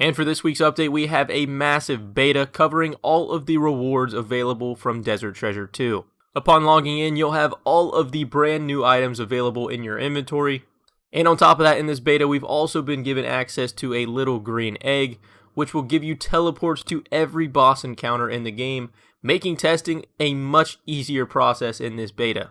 And for this week's update, we have a massive beta covering all of the rewards available from Desert Treasure 2. Upon logging in, you'll have all of the brand new items available in your inventory. And on top of that, in this beta, we've also been given access to a little green egg, which will give you teleports to every boss encounter in the game, making testing a much easier process in this beta.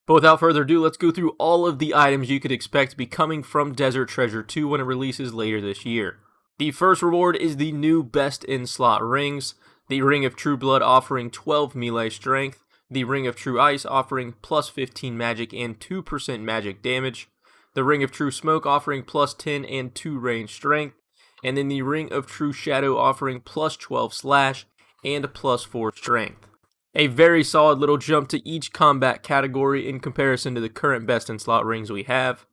But without further ado, let's go through all of the items you could expect to be coming from Desert Treasure 2 when it releases later this year. The first reward is the new Best in Slot rings, the Ring of True Blood offering 12 melee strength, the Ring of True Ice offering plus 15 magic and 2% magic damage, the Ring of True Smoke offering plus 10 and 2 range strength, and then the Ring of True Shadow offering plus 12 slash and plus 4 strength. A very solid little jump to each combat category in comparison to the current Best in Slot rings we have.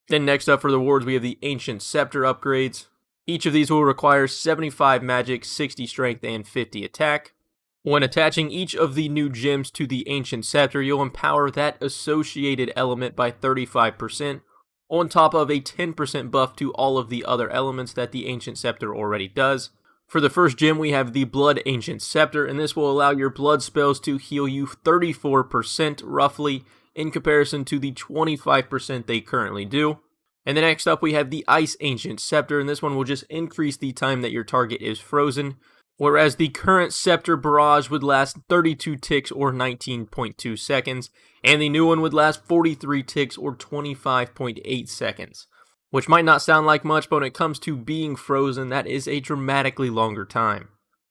Then next up for the rewards, we have the Ancient Sceptre upgrades. Each of these will require 75 magic, 60 strength, and 50 attack. When attaching each of the new gems to the Ancient Sceptre, you'll empower that associated element by 35%, on top of a 10% buff to all of the other elements that the Ancient Sceptre already does. For the first gem, we have the Blood Ancient Sceptre, and this will allow your blood spells to heal you 34% roughly, in comparison to the 25% they currently do. And then next up we have the Ice Ancient Sceptre, and this one will just increase the time that your target is frozen, whereas the current Sceptre Barrage would last 32 ticks or 19.2 seconds, and the new one would last 43 ticks or 25.8 seconds. Which might not sound like much, but when it comes to being frozen, that is a dramatically longer time.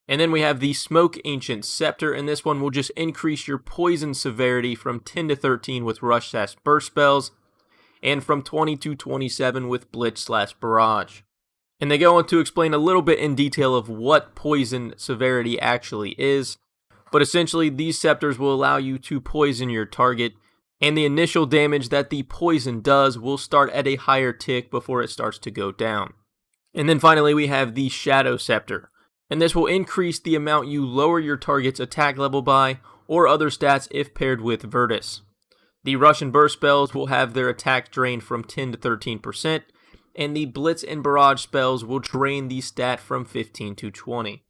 And then we have the Smoke Ancient Sceptre, and this one will just increase your poison severity from 10 to 13 with Rush/Burst spells, and from 20 to 27 with Blitz/Barrage. And they go on to explain a little bit in detail of what poison severity actually is, but essentially these scepters will allow you to poison your target, and the initial damage that the poison does will start at a higher tick before it starts to go down. And then finally we have the Shadow Sceptre, and this will increase the amount you lower your target's attack level by, or other stats if paired with Virtus. The Rush and Burst spells will have their attack drained from 10 to 13%, and the Blitz and Barrage spells will drain the stat from 15 to 20.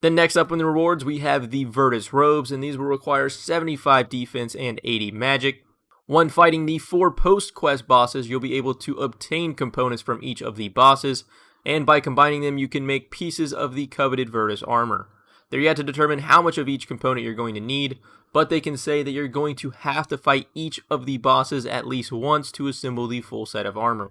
Then next up in the rewards, we have the Virtus Robes, and these will require 75 defense and 80 magic. When fighting the 4 post-quest bosses, you'll be able to obtain components from each of the bosses, and by combining them, you can make pieces of the coveted Virtus armor. They're yet to determine how much of each component you're going to need, but they can say that you're going to have to fight each of the bosses at least once to assemble the full set of armor.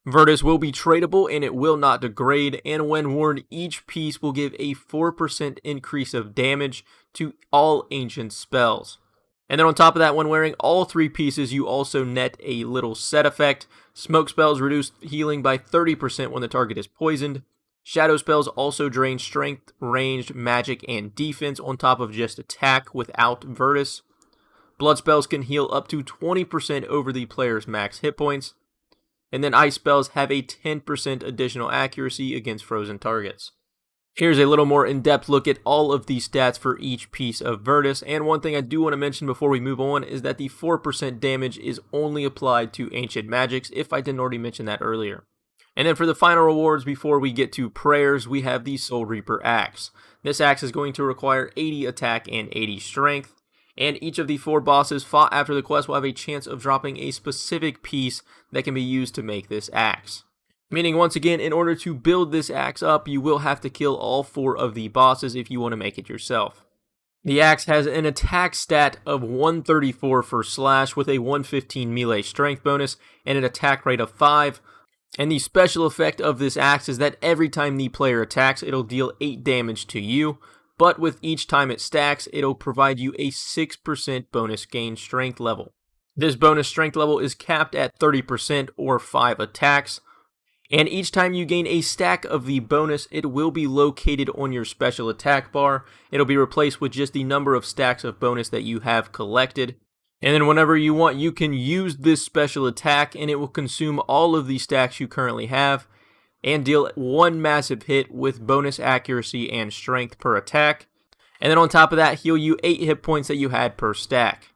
Virtus will be tradable and it will not degrade, and when worn, each piece will give a 4% increase of damage to all ancient spells. And then on top of that, when wearing all 3 pieces, you also net a little set effect. Smoke spells reduce healing by 30% when the target is poisoned. Shadow spells also drain strength, ranged, magic, and defense on top of just attack without Virtus. Blood spells can heal up to 20% over the player's max hit points. And then ice spells have a 10% additional accuracy against frozen targets. Here's a little more in-depth look at all of these stats for each piece of Virtus, and one thing I do want to mention before we move on is that the 4% damage is only applied to ancient magics, if I didn't already mention that earlier. And then for the final rewards before we get to prayers, we have the Soulreaper Axe. This axe is going to require 80 attack and 80 strength, and each of the 4 bosses fought after the quest will have a chance of dropping a specific piece that can be used to make this axe. Meaning, once again, in order to build this axe up, you will have to kill all 4 of the bosses if you want to make it yourself. The axe has an attack stat of 134 for slash with a 115 melee strength bonus and an attack rate of 5. And the special effect of this axe is that every time the player attacks, it'll deal 8 damage to you, but with each time it stacks, it'll provide you a 6% bonus gain strength level. This bonus strength level is capped at 30% or 5 attacks, and each time you gain a stack of the bonus, it will be located on your special attack bar. It'll be replaced with just the number of stacks of bonus that you have collected. And then whenever you want, you can use this special attack and it will consume all of the stacks you currently have and deal 1 massive hit with bonus accuracy and strength per attack. And then on top of that, heal you 8 hit points that you had per stack.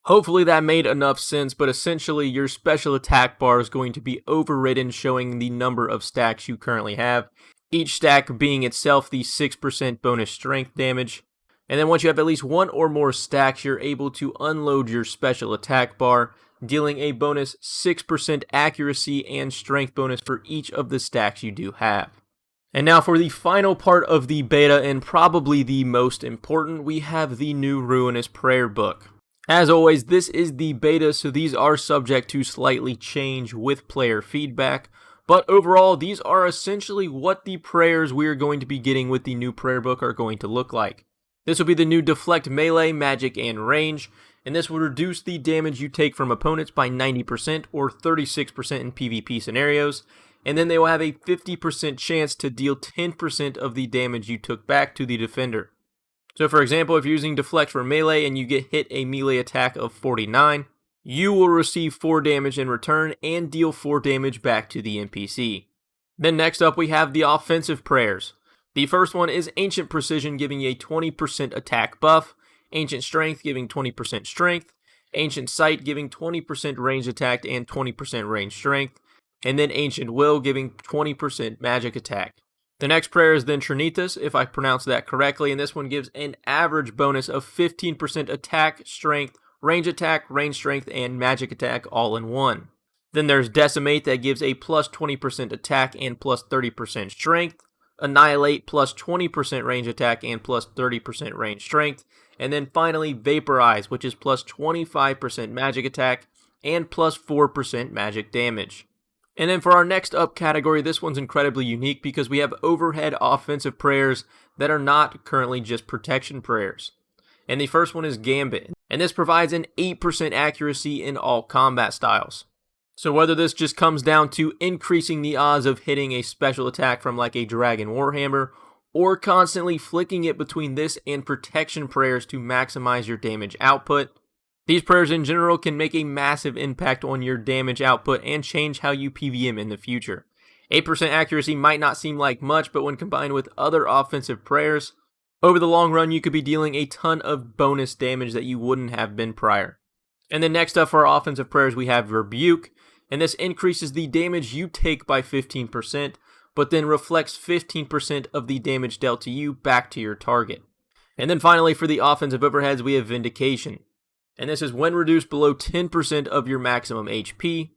Hopefully that made enough sense, but essentially your special attack bar is going to be overridden, showing the number of stacks you currently have. each stack being itself the 6% bonus strength damage. And then once you have at least one or more stacks, you're able to unload your special attack bar, dealing a bonus 6% accuracy and strength bonus for each of the stacks you do have. And now for the final part of the beta, and probably the most important, we have the new Ruinous Prayer book. As always, this is the beta, so these are subject to slightly change with player feedback, but overall, these are essentially what the prayers we are going to be getting with the new prayer book are going to look like. This will be the new Deflect Melee, Magic, and Range, and this will reduce the damage you take from opponents by 90% or 36% in PvP scenarios, and then they will have a 50% chance to deal 10% of the damage you took back to the defender. So for example, if you're using Deflect for Melee and you get hit a melee attack of 49, you will receive 4 damage in return and deal 4 damage back to the NPC. Then next up we have the offensive prayers. The first one is Ancient Precision, giving you a 20% attack buff, Ancient Strength giving 20% strength, Ancient Sight giving 20% range attack and 20% range strength, and then Ancient Will giving 20% magic attack. The next prayer is then Trinitas, if I pronounce that correctly, and this one gives an average bonus of 15% attack, strength, range strength, and magic attack all in one. Then there's Decimate that gives a plus 20% attack and plus 30% strength, Annihilate plus 20% range attack and plus 30% range strength, and then finally Vaporize, which is plus 25% magic attack and plus 4% magic damage. And then for our next up category, this one's incredibly unique because we have overhead offensive prayers that are not currently just protection prayers. And the first one is Gambit, and this provides an 8% accuracy in all combat styles. So whether this just comes down to increasing the odds of hitting a special attack from like a Dragon Warhammer, or constantly flicking it between this and protection prayers to maximize your damage output, these prayers in general can make a massive impact on your damage output and change how you PvM in the future. 8% accuracy might not seem like much, but when combined with other offensive prayers, over the long run you could be dealing a ton of bonus damage that you wouldn't have been prior. And then next up for our offensive prayers we have Rebuke, and this increases the damage you take by 15%, but then reflects 15% of the damage dealt to you back to your target. And then finally for the offensive overheads we have Vindication. And this is when reduced below 10% of your maximum HP,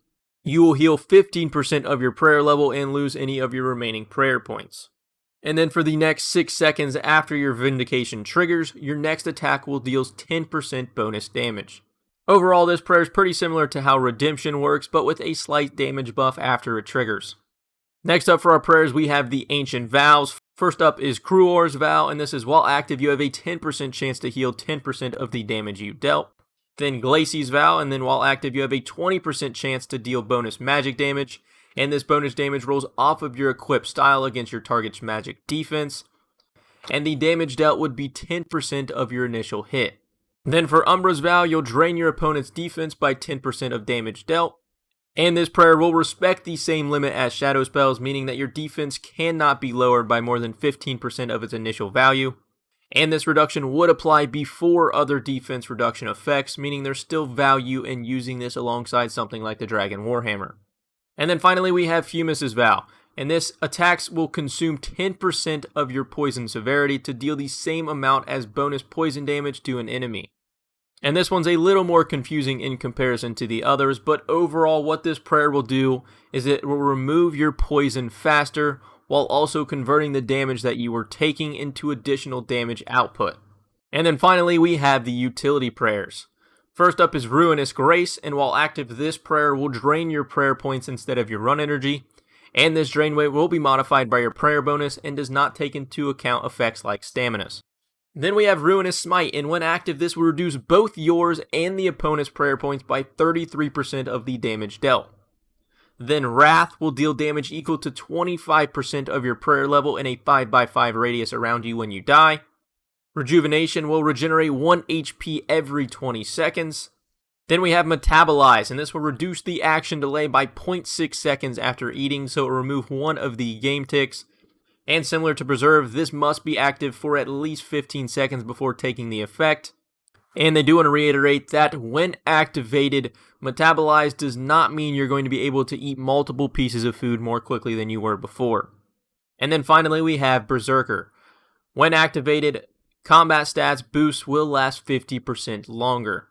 you will heal 15% of your prayer level and lose any of your remaining prayer points. And then for the next 6 seconds after your Vindication triggers, your next attack will deal 10% bonus damage. Overall, this prayer is pretty similar to how Redemption works, but with a slight damage buff after it triggers. Next up for our prayers, we have the Ancient Vows. First up is Cruor's Vow, and this is while active, you have a 10% chance to heal 10% of the damage you dealt. Then Glacie's Vow, and then while active, you have a 20% chance to deal bonus magic damage, and this bonus damage rolls off of your equipped style against your target's magic defense, and the damage dealt would be 10% of your initial hit. Then for Umbra's Vow, you'll drain your opponent's defense by 10% of damage dealt, and this prayer will respect the same limit as Shadow Spells, meaning that your defense cannot be lowered by more than 15% of its initial value, and this reduction would apply before other defense reduction effects, meaning there's still value in using this alongside something like the Dragon Warhammer. And then finally we have Fumus's Vow, and this attacks will consume 10% of your poison severity to deal the same amount as bonus poison damage to an enemy. And this one's a little more confusing in comparison to the others, but overall what this prayer will do is it will remove your poison faster while also converting the damage that you were taking into additional damage output. And then finally we have the utility prayers. First up is Ruinous Grace, and while active this prayer will drain your prayer points instead of your run energy, and this drain rate will be modified by your prayer bonus and does not take into account effects like staminas. Then we have Ruinous Smite, and when active this will reduce both yours and the opponent's prayer points by 33% of the damage dealt. Then Wrath will deal damage equal to 25% of your prayer level in a 5x5 radius around you when you die. Rejuvenation will regenerate 1 HP every 20 seconds. Then we have Metabolize, and this will reduce the action delay by 0.6 seconds after eating, so it will remove one of the game ticks. And similar to Preserve, this must be active for at least 15 seconds before taking the effect. And they do want to reiterate that when activated, Metabolize does not mean you're going to be able to eat multiple pieces of food more quickly than you were before. And then finally we have Berserker. When activated, combat stats boost will last 50% longer.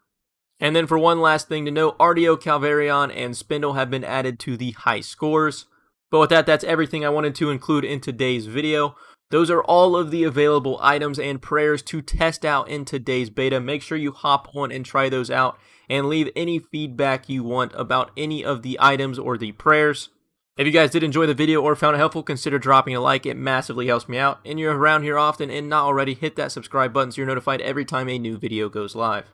And then for one last thing to note, Artio, Calvarion, and Spindle have been added to the high scores. But with that, that's everything I wanted to include in today's video. Those are all of the available items and prayers to test out in today's beta. Make sure you hop on and try those out and leave any feedback you want about any of the items or the prayers. If you guys did enjoy the video or found it helpful, consider dropping a like. It massively helps me out. And you're around here often and not already, hit that subscribe button so you're notified every time a new video goes live.